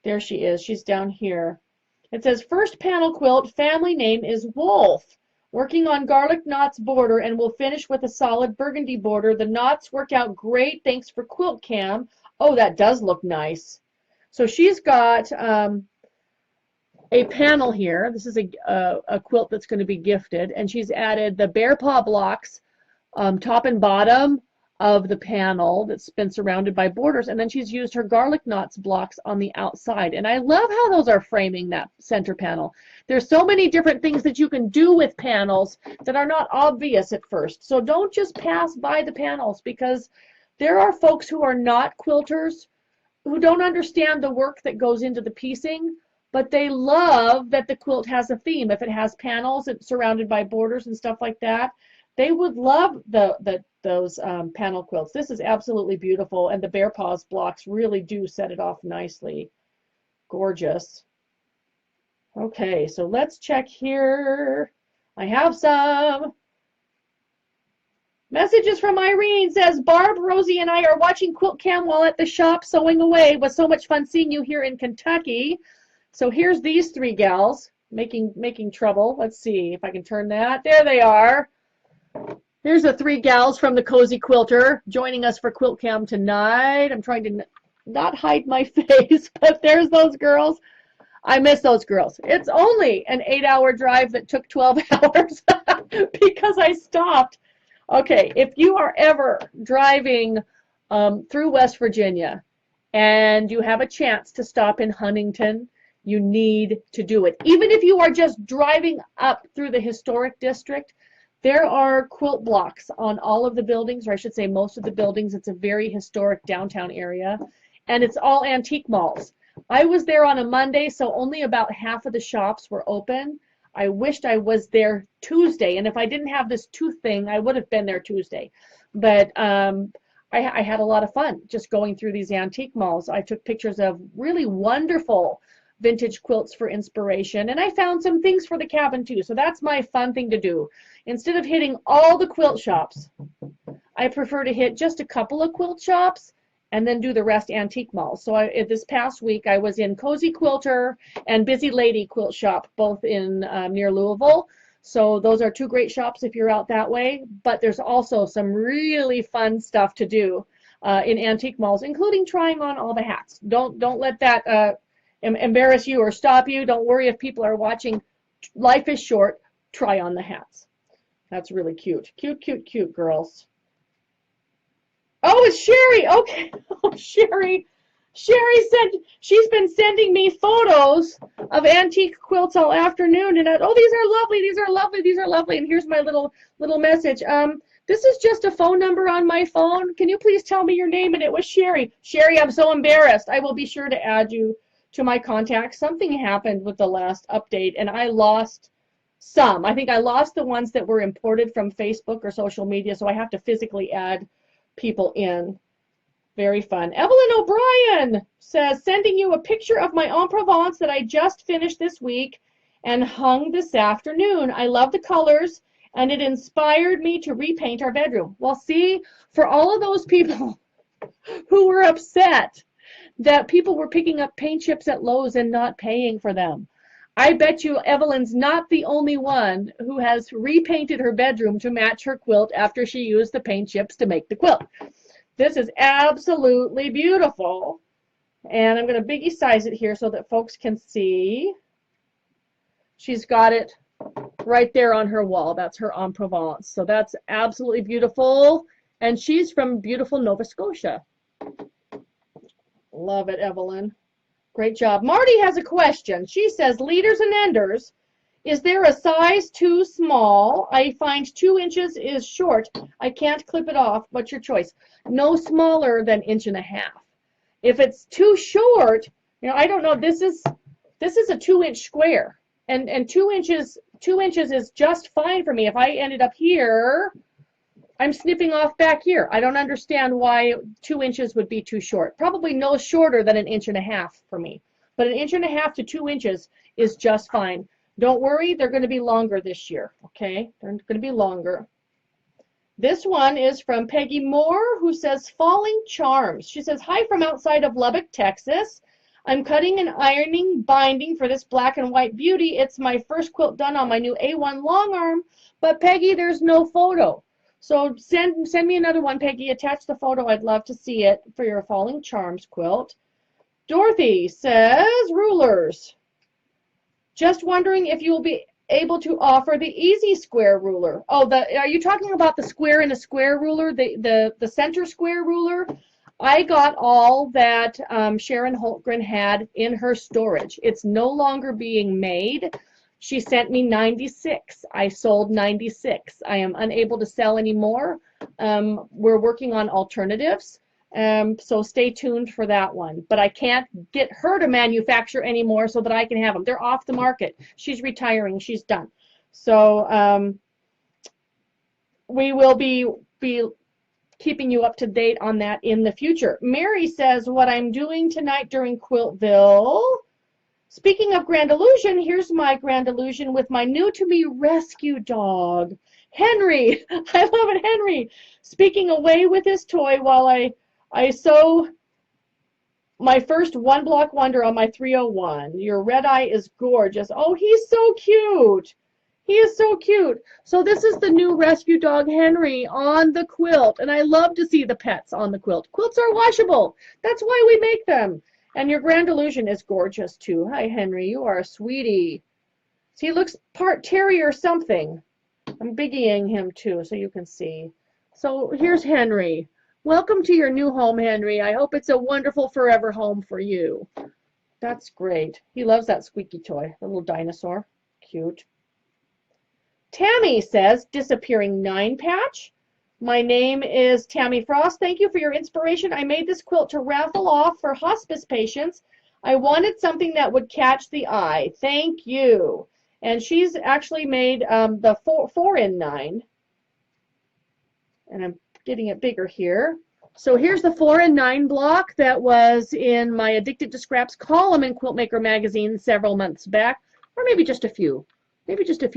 There she is. She's down here. It says, first panel quilt, family name is Wolf. Working on garlic knots border and will finish with a solid burgundy border. The knots work out great. Thanks for Quilt-Cam. Oh, that does look nice. So she's got a panel here. This is a quilt that's going to be gifted, and she's added the bear paw blocks top and bottom of the panel that's been surrounded by borders, and then she's used her garlic knots blocks on the outside. And I love how those are framing that center panel. There's so many different things that you can do with panels that are not obvious at first. So don't just pass by the panels, because there are folks who are not quilters who don't understand the work that goes into the piecing, but they love that the quilt has a theme. If it has panels and surrounded by borders and stuff like that, they would love those panel quilts. This is absolutely beautiful, and the bear paws blocks really do set it off nicely. Gorgeous. Okay, so let's check here. I have some messages from Irene. Says, Barb, Rosie, and I are watching Quilt-Cam while at the shop sewing away. It was so much fun seeing you here in Kentucky. So here's these three gals making trouble. Let's see if I can turn that. There they are. Here's the three gals from the Cozy Quilter joining us for Quilt-Cam tonight. I'm trying to not hide my face, but there's those girls. I miss those girls. It's only an 8-hour drive that took 12 hours because I stopped. Okay, if you are ever driving through West Virginia and you have a chance to stop in Huntington, you need to do it. Even if you are just driving up through the historic district, there are quilt blocks on all of the buildings, or I should say most of the buildings. It's a very historic downtown area, and it's all antique malls. I was there on a Monday, so only about half of the shops were open. I wished I was there Tuesday, and if I didn't have this tooth thing, I would have been there Tuesday. But I had a lot of fun just going through these antique malls. I took pictures of really wonderful vintage quilts for inspiration, and I found some things for the cabin too. So that's my fun thing to do. Instead of hitting all the quilt shops, I prefer to hit just a couple of quilt shops and then do the rest antique malls. So this past week I was in Cozy Quilter and Busy Lady Quilt Shop, both in near Louisville. So those are two great shops if you're out that way. But there's also some really fun stuff to do in antique malls, including trying on all the hats. Don't let that embarrass you or stop you. Don't worry if people are watching. Life is short. Try on the hats. That's really cute. Cute, cute, cute, girls. Oh, it's Sherry. Okay. Oh, Sherry. Sherry said she's been sending me photos of antique quilts all afternoon, and oh, these are lovely. These are lovely. These are lovely. And here's my little message. This is just a phone number on my phone. Can you please tell me your name? And it was Sherry. Sherry, I'm so embarrassed. I will be sure to add you to my contacts. Something happened with the last update, and I lost some. I think I lost the ones that were imported from Facebook or social media, so I have to physically add people in. Very fun. Evelyn O'Brien says, sending you a picture of my en Provence that I just finished this week and hung this afternoon. I love the colors, and it inspired me to repaint our bedroom. Well, see, for all of those people who were upset that people were picking up paint chips at Lowe's and not paying for them, I bet you Evelyn's not the only one who has repainted her bedroom to match her quilt after she used the paint chips to make the quilt. This is absolutely beautiful. And I'm going to biggie size it here so that folks can see. She's got it right there on her wall. That's her en Provence. So that's absolutely beautiful. And she's from beautiful Nova Scotia. Love it, Evelyn. Great job. Marty has a question. She says, leaders and enders, is there a size too small? I find 2 inches is short. I can't clip it off. What's your choice? No smaller than 1.5 inches. If it's too short, you know, I don't know. This is a 2-inch square, and 2 inches is just fine for me. If I ended up here, I'm snipping off back here. I don't understand why 2 inches would be too short. Probably no shorter than 1.5 inches for me. But 1.5 inches to 2 inches is just fine. Don't worry, they're going to be longer this year, okay? They're going to be longer. This one is from Peggy Moore, who says, Falling Charms. She says, hi from outside of Lubbock, Texas. I'm cutting and ironing binding for this black and white beauty. It's my first quilt done on my new A1 long arm, but Peggy, there's no photo. So send me another one, Peggy. Attach the photo. I'd love to see it for your Falling Charms quilt. Dorothy says, rulers. Just wondering if you will be able to offer the easy square ruler. Oh, are you talking about the square in a square ruler, the center square ruler? I got all that Sharon Holtgren had in her storage. It's no longer being made. She sent me 96. I sold 96. I am unable to sell any more. We're working on alternatives. So stay tuned for that one. But I can't get her to manufacture anymore so that I can have them. They're off the market. She's retiring. She's done. So we will be keeping you up to date on that in the future. Mary says, what I'm doing tonight during Quiltville. Speaking of Grand Illusion, here's my Grand Illusion with my new-to-me rescue dog, Henry. I love it, Henry. Speaking away with his toy while I sew my first one-block wonder on my 301. Your red eye is gorgeous. Oh, he's so cute. He is so cute. So this is the new rescue dog, Henry, on the quilt. And I love to see the pets on the quilt. Quilts are washable. That's why we make them. And your Grand Illusion is gorgeous, too. Hi, Henry. You are a sweetie. So he looks part terrier something. I'm biggieing him, too, so you can see. So here's Henry. Welcome to your new home, Henry. I hope it's a wonderful forever home for you. That's great. He loves that squeaky toy, the little dinosaur. Cute. Tammy says, disappearing 9 patch. My name is Tammy Frost. Thank you for your inspiration. I made this quilt to raffle off for hospice patients. I wanted something that would catch the eye. Thank you. And she's actually made the 4 in 9. And I'm getting it bigger here. So here's the 4 in 9 block that was in my Addicted to Scraps column in Quiltmaker magazine several months back, or maybe just a few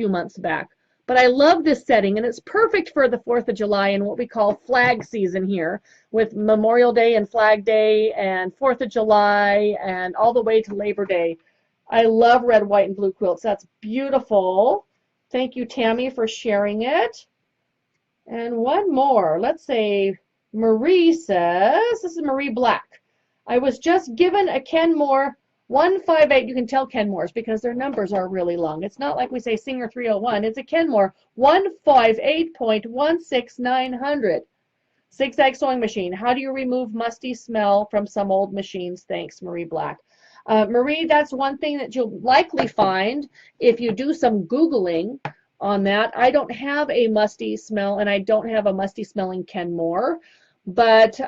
months back. But I love this setting, and it's perfect for the 4th of July and what we call flag season here, with Memorial Day and Flag Day and 4th of July and all the way to Labor Day. I love red, white, and blue quilts. That's beautiful. Thank you, Tammy, for sharing it. And one more. Let's say Marie says, this is Marie Black. I was just given a Kenmore 158. You can tell Kenmores because their numbers are really long. It's not like we say Singer 301. It's a Kenmore 158.16900. Zigzag sewing machine. How do you remove musty smell from some old machines? Thanks, Marie Black. Marie, that's one thing that you'll likely find if you do some Googling on that. I don't have a musty smell, and I don't have a musty smelling Kenmore, but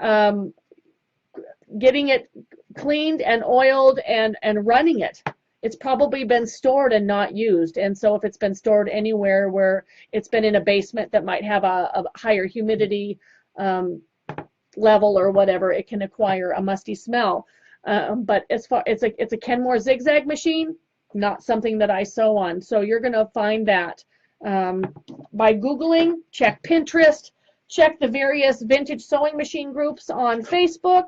getting it cleaned and oiled and running it, it's probably been stored and not used. And so if it's been stored anywhere where it's been in a basement that might have a higher humidity level or whatever, it can acquire a musty smell. But as far it's a Kenmore zigzag machine, not something that I sew on. So you're going to find that by Googling. Check Pinterest, check the various vintage sewing machine groups on Facebook,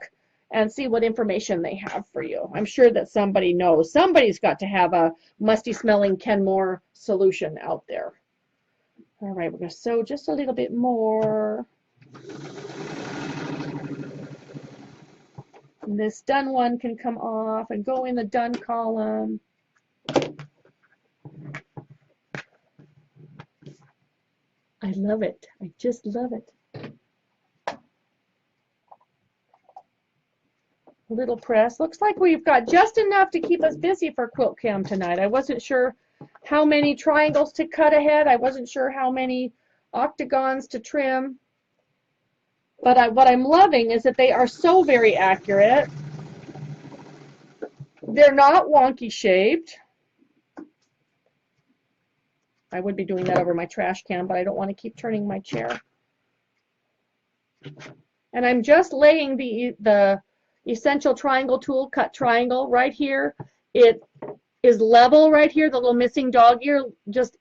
and see what information they have for you. I'm sure that somebody knows. Somebody's got to have a musty smelling Kenmore solution out there. All right, we're going to sew just a little bit more. And this done one can come off and go in the done column. I love it. I just love it. A little press. Looks like we've got just enough to keep us busy for Quilt-Cam tonight. I wasn't sure how many triangles to cut ahead. I wasn't sure how many octagons to trim. But what I'm loving is that they are so very accurate. They're not wonky shaped. I would be doing that over my trash can, but I don't want to keep turning my chair. And I'm just laying the Essential Triangle Tool cut triangle right here. It is level right here. The little missing dog ear just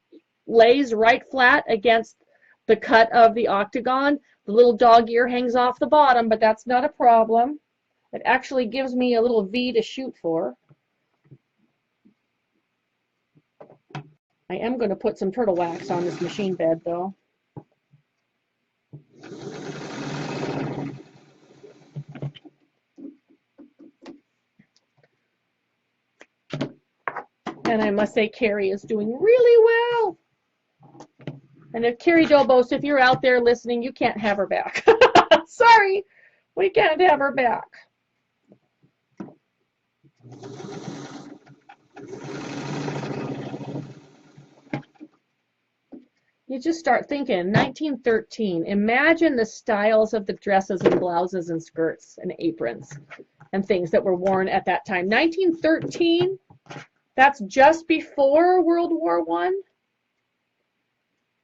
lays right flat against the cut of the octagon. The little dog ear hangs off the bottom, but that's not a problem. It actually gives me a little V to shoot for. I am going to put some turtle wax on this machine bed, though. And I must say, Carrie is doing really well. And if Carrie Dobos, if you're out there listening, you can't have her back. Sorry, we can't have her back. You just start thinking, 1913, imagine the styles of the dresses and blouses and skirts and aprons and things that were worn at that time. 1913, that's just before World War I.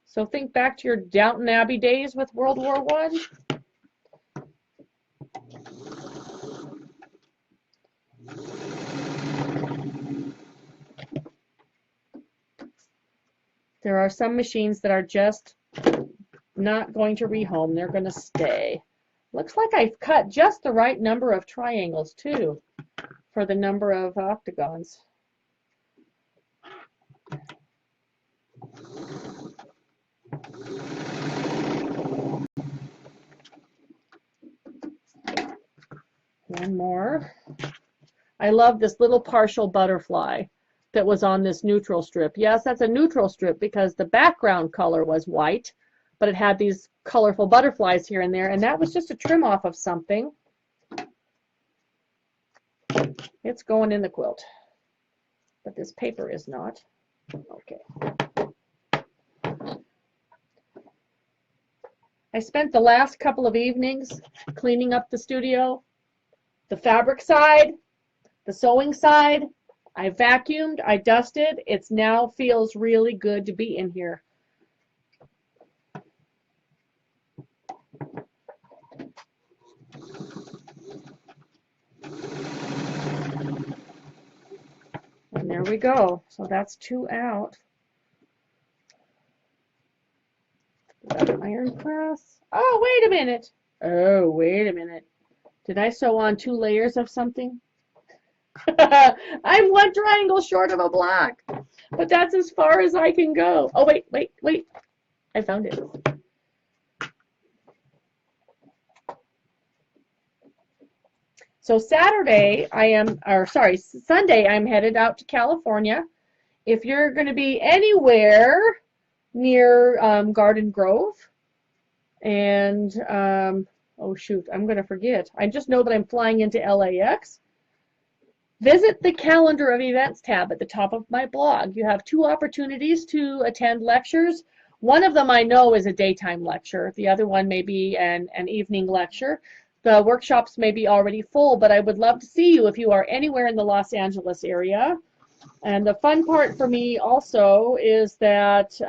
So think back to your Downton Abbey days with World War I. There are some machines that are just not going to rehome. They're going to stay. Looks like I've cut just the right number of triangles, too, for the number of octagons. One more. I love this little partial butterfly that was on this neutral strip. Yes, that's a neutral strip because the background color was white, but it had these colorful butterflies here and there, and that was just a trim off of something. It's going in the quilt, but this paper is not. Okay. I spent the last couple of evenings cleaning up the studio, the fabric side, the sewing side. I vacuumed, I dusted. It now feels really good to be in here. And there we go. So that's 2 out. Iron press. Oh, wait a minute. Oh, wait a minute. Did I sew on 2 layers of something? I'm 1 triangle short of a block, but that's as far as I can go. Oh, wait, wait, wait. I found it. So Sunday, I'm headed out to California. If you're going to be anywhere near Garden Grove, and, oh shoot, I'm going to forget. I just know that I'm flying into LAX. Visit the calendar of events tab at the top of my blog. You have 2 opportunities to attend lectures. One of them I know is a daytime lecture. The other one may be an evening lecture. The workshops may be already full, but I would love to see you if you are anywhere in the Los Angeles area. And the fun part for me also is that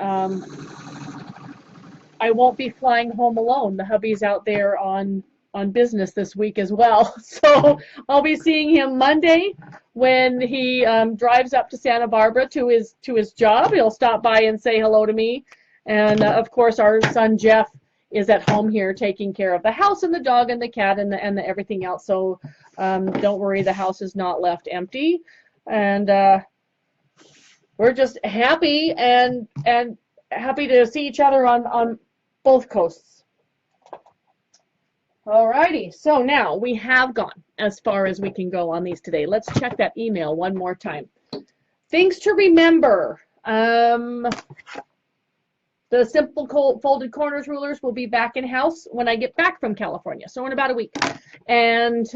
I won't be flying home alone. The hubby's out there on business this week as well. So I'll be seeing him Monday when he drives up to Santa Barbara to his job. He'll stop by and say hello to me. And of course, our son Jeff is at home here taking care of the house and the dog and the cat and the everything else. So don't worry, the house is not left empty. And we're just happy and happy to see each other on both coasts. Alrighty, so now we have gone as far as we can go on these today. Let's check that email one more time. Things to remember. The simple folded corners rulers will be back in house when I get back from California, so in about a week. And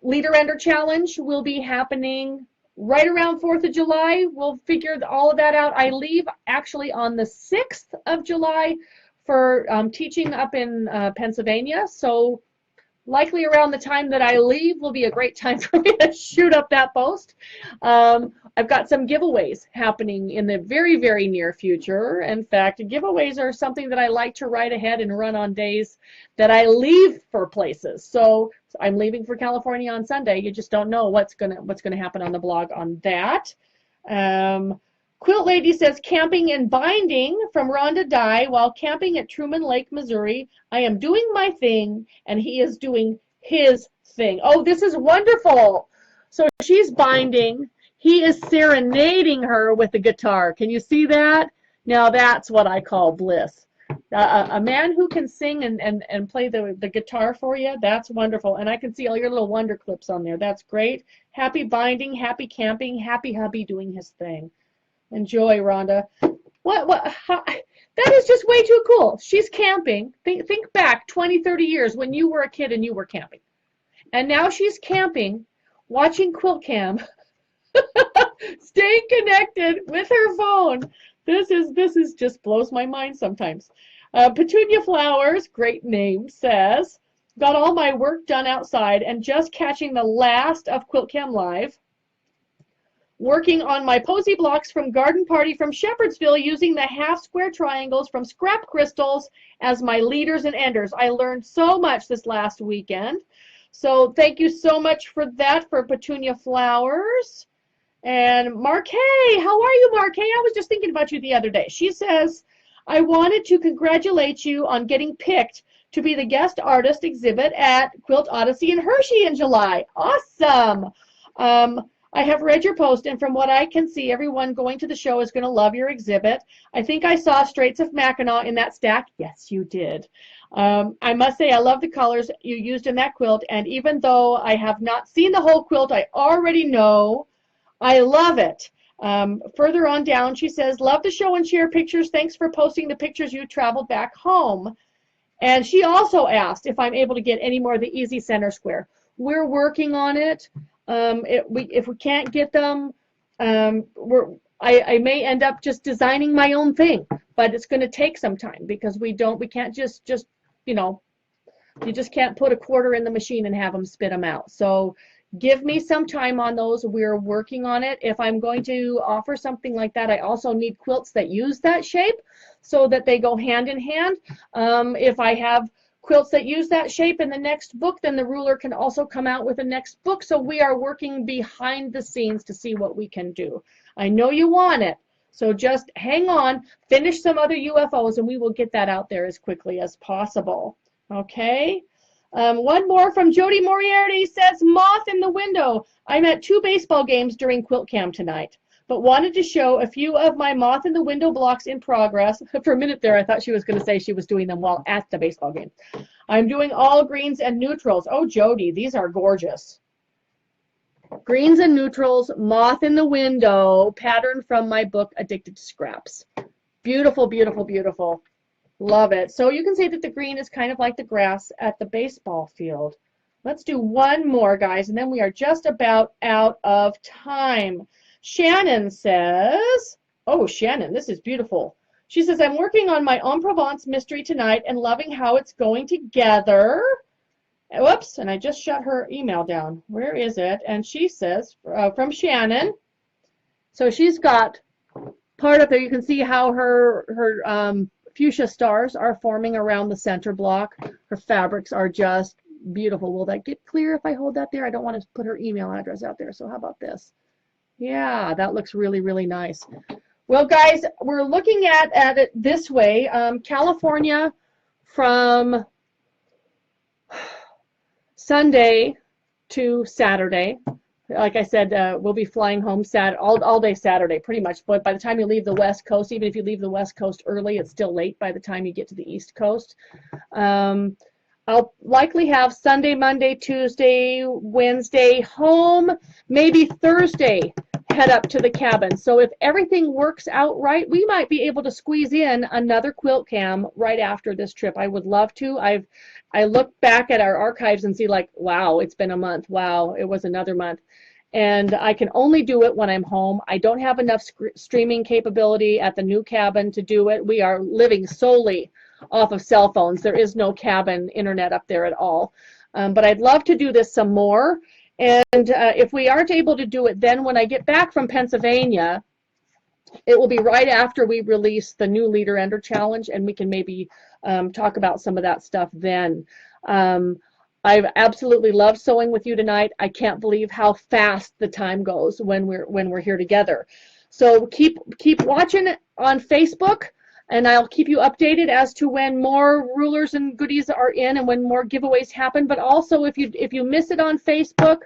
Leader Ender Challenge will be happening right around 4th of July. We'll figure all of that out. I leave actually on the 6th of July for teaching up in Pennsylvania. So likely around the time that I leave will be a great time for me to shoot up that post. I've got some giveaways happening in the very, very near future. In fact, giveaways are something that I like to write ahead and run on days that I leave for places. So I'm leaving for California on Sunday. You just don't know what's gonna happen on the blog on that. Quilt Lady says, camping and binding from Rhonda Dye while camping at Truman Lake, Missouri. I am doing my thing, and he is doing his thing. Oh, this is wonderful. So she's binding. He is serenading her with the guitar. Can you see that? Now that's what I call bliss. A man who can sing and play the guitar for you, that's wonderful. And I can see all your little wonder clips on there. That's great. Happy binding, happy camping, happy hubby doing his thing. Enjoy, Rhonda. That is just way too cool. She's camping. Think back 20, 30 years when you were a kid and you were camping. And now she's camping, watching Quilt-Cam, staying connected with her phone. This is just blows my mind sometimes. Petunia Flowers, great name, says, got all my work done outside and just catching the last of Quilt-Cam Live. Working on my posy blocks from Garden Party from Shepherdsville using the half square triangles from scrap crystals as my leaders and enders. I learned so much this last weekend. So thank you so much for that, for Petunia Flowers. And Marquet, how are you, Marquet? I was just thinking about you the other day. She says, I wanted to congratulate you on getting picked to be the guest artist exhibit at Quilt Odyssey in Hershey in July. Awesome. I have read your post, and from what I can see, everyone going to the show is going to love your exhibit. I think I saw Straits of Mackinac in that stack. Yes, you did. I must say I love the colors you used in that quilt, and even though I have not seen the whole quilt, I already know I love it. Further on down, she says, love the show and share pictures. Thanks for posting the pictures you traveled back home. And she also asked if I'm able to get any more of the Easy Center Square. We're working on it. If we can't get them, I may end up just designing my own thing, but it's going to take some time because we can't just you know, you just can't put a quarter in the machine and have them spit them out. So give me some time on those. We're working on it. If I'm going to offer something like that, I also need quilts that use that shape so that they go hand in hand. If I have quilts that use that shape in the next book, then the ruler can also come out with the next book. So we are working behind the scenes to see what we can do. I know you want it, so just hang on, finish some other UFOs, and we will get that out there as quickly as possible. Okay? One more from Jody Moriarty says, moth in the window. I'm at 2 baseball games during Quilt-Cam tonight, but wanted to show a few of my moth in the window blocks in progress. For a minute there, I thought she was going to say she was doing them while at the baseball game. I'm doing all greens and neutrals. Oh, Jody, these are gorgeous. Greens and neutrals, moth in the window, pattern from my book, Addicted to Scraps. Beautiful, beautiful, beautiful. Love it. So you can say that the green is kind of like the grass at the baseball field. Let's do one more, guys, and then we are just about out of time. Shannon says, oh, Shannon, this is beautiful. She says, I'm working on my En Provence mystery tonight and loving how it's going together. Whoops, and I just shut her email down. Where is it? And she says, from Shannon, so she's got part up there. You can see how her fuchsia stars are forming around the center block. Her fabrics are just beautiful. Will that get clear if I hold that there? I don't want to put her email address out there, so how about this? Yeah, that looks really, really nice. Well, guys, we're looking at it this way. California from Sunday to Saturday. Like I said, we'll be flying home all day Saturday, pretty much. But by the time you leave the West Coast, even if you leave the West Coast early, it's still late by the time you get to the East Coast. I'll likely have Sunday, Monday, Tuesday, Wednesday home, maybe Thursday head up to the cabin. So if everything works out right, we might be able to squeeze in another Quilt-Cam right after this trip. I would love to. I look back at our archives and see like, wow, it's been a month. Wow, it was another month. And I can only do it when I'm home. I don't have enough streaming capability at the new cabin to do it. We are living solely off of cell phones. There is no cabin internet up there at all. But I'd love to do this some more. And if we aren't able to do it then, when I get back from Pennsylvania, it will be right after we release the new Leader Ender Challenge, and we can maybe talk about some of that stuff then. I've absolutely loved sewing with you tonight. I can't believe how fast the time goes when we're here together. So keep watching on Facebook, and I'll keep you updated as to when more rulers and goodies are in and when more giveaways happen. But also, if you miss it on Facebook,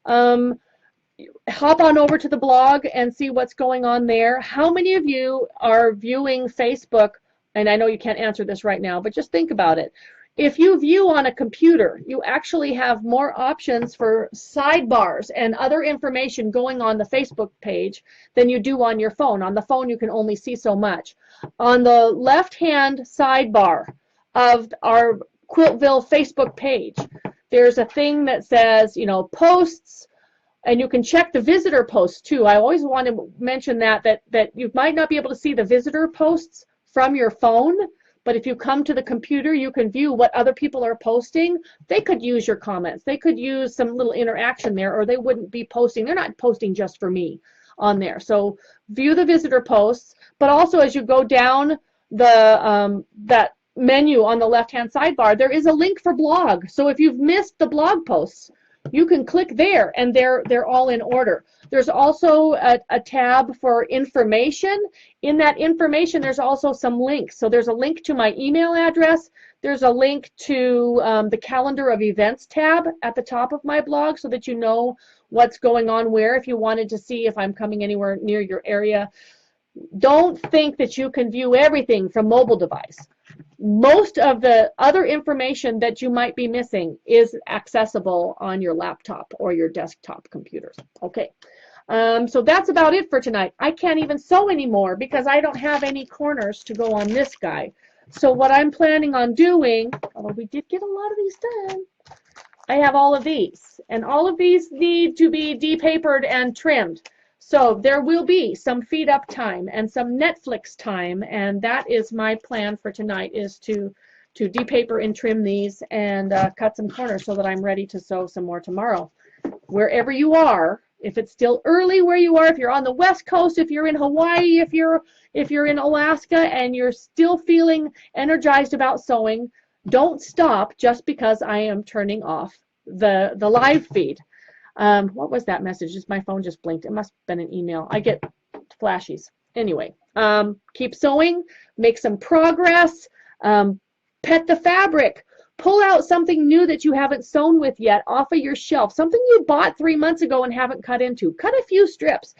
hop on over to the blog and see what's going on there. How many of you are viewing Facebook? And I know you can't answer this right now, but just think about it. If you view on a computer, you actually have more options for sidebars and other information going on the Facebook page than you do on your phone. On the phone, you can only see so much. On the left-hand sidebar of our Quiltville Facebook page, there's a thing that says, you know, posts, and you can check the visitor posts too. I always want to mention that you might not be able to see the visitor posts from your phone, but if you come to the computer, you can view what other people are posting. They could use your comments. They could use some little interaction there, or they wouldn't be posting. They're not posting just for me on there. So view the visitor posts, but also as you go down the that menu on the left-hand sidebar, there is a link for blog. So if you've missed the blog posts, you can click there, and they're all in order. There's also a tab for information. In that information, there's also some links. So there's a link to my email address. There's a link to the calendar of events tab at the top of my blog so that you know what's going on where if you wanted to see if I'm coming anywhere near your area. Don't think that you can view everything from mobile device. Most of the other information that you might be missing is accessible on your laptop or your desktop computers. Okay, so that's about it for tonight. I can't even sew anymore because I don't have any corners to go on this guy. So what I'm planning on doing, although we did get a lot of these done, I have all of these, and all of these need to be depapered and trimmed. So there will be some feed up time and some Netflix time, and that is my plan for tonight, is to depaper and trim these and cut some corners so that I'm ready to sew some more tomorrow. Wherever you are, if it's still early where you are, if you're on the West Coast, if you're in Hawaii, if you're in Alaska and you're still feeling energized about sewing, don't stop just because I am turning off the live feed. What was that message? Just my phone just blinked. It must have been an email. I get flashies. Anyway, keep sewing, make some progress, pet the fabric, pull out something new that you haven't sewn with yet off of your shelf, something you bought 3 months ago and haven't cut into. Cut a few strips,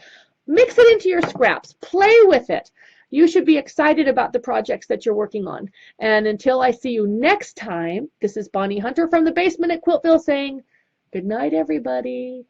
mix it into your scraps, play with it. You should be excited about the projects that you're working on. And until I see you next time, this is Bonnie Hunter from the basement at Quiltville saying, good night, everybody.